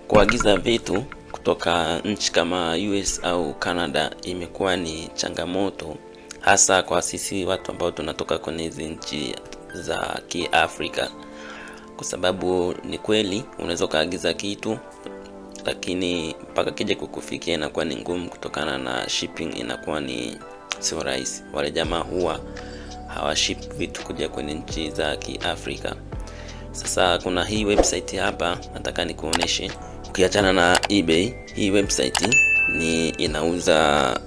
Kuagiza vitu kutoka nchi kama US au Canada imekuwa ni changamoto, hasa kwa sisi watu ambao tunatoka kwenye hizi nchi za Kiafrika, kwa sababu ni kweli unaweza kaagiza kitu lakini mpaka kije kukufikia inakuwa ni ngumu, kutokana na shipping inakuwa ni sio rahisi. Wale jamaa huwa hawaship vitu kuja kwenye nchi za Kiafrika. Sasa kuna hii website hapa nataka nikuoneshe. Ukiachana na eBay, hii website ni inauza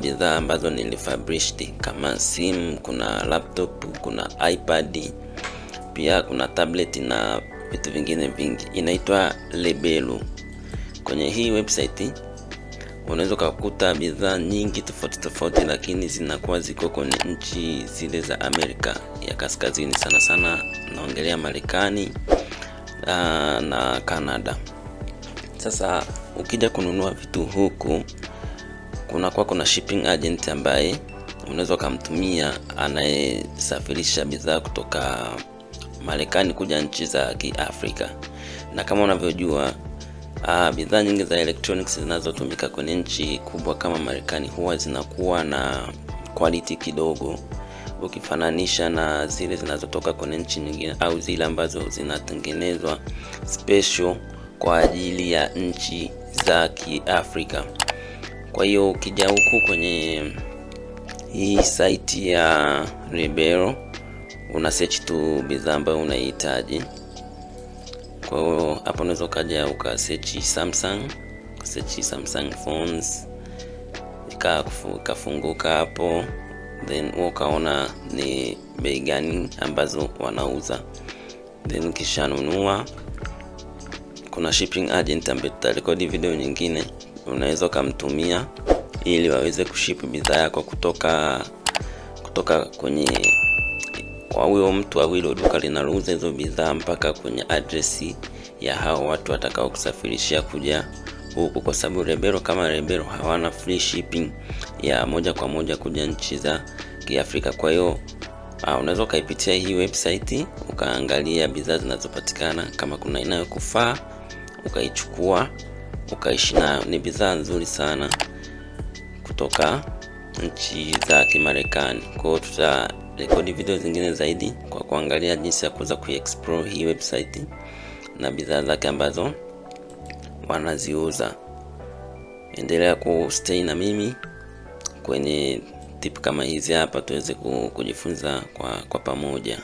bidhaa ambazo ni refurbished, kama simu, kuna laptop, kuna iPad, pia kuna tablet na vitu vingine vingi. Inaitwa Lebelo. Kwenye hii website unaweza kukuta bidhaa nyingi tofauti, lakini zinakuwa ziko kwenye nchi zile za Amerika ya Kaskazini, sana sana naongelea Marekani na Canada. Sasa ukija kununua vitu huku, kuna shipping agent ambaye unaweza kumtumia, anayesafirisha bidhaa kutoka Marekani kuja nchi za Kiafrika. Na kama unavyojua, bidhaa nyingi za electronics zinazotumika kwenye nchi kubwa kama Marekani huwa zinakuwa na quality kidogo ukifananisha na zile zinazotoka kwenye nchi nyingine, au zile ambazo zinatengenezwa special kwa ajili ya nchi za Kiafrika. Kwa hiyo ukija huku kwenye hii site ya Lebelo, una search tu bidhaa ambayo unahitaji. Kwa hiyo hapo unaweza kaja ukasearch Samsung phones, ikafunguka hapo, then ukaona ni bei gani ambazo wanauza, then kisha nunua. Kuna shipping agent ambaye tutarekodi video nyingine, unaweza kumtumia ili waweze kuship bidhaa yako kutoka kwenye kwa huyo mtu au hilo duka linalouza hizo bidhaa mpaka kwenye address ya hao watu watakao kusafirishia kuja huku, kwa sababu Lebelo hawana free shipping ya moja kwa moja kuja nchi za Kiafrika. Kwa hiyo unaweza kaipitia hii website ukaangalia bidhaa zinazopatikana, kama kuna inayokufaa ukaichukua ukaishi nayo. Ni bidhaa nzuri sana kutoka nchi za Kimarekani. Kwa hiyo tutarekodi video zingine zaidi kwa kuangalia jinsi ya kuweza kuexplore hii website na bidhaa zake ambazo wanaziuza. Endelea kustay na mimi kwenye tip kama hizi hapa, tuweze kujifunza kwa pamoja.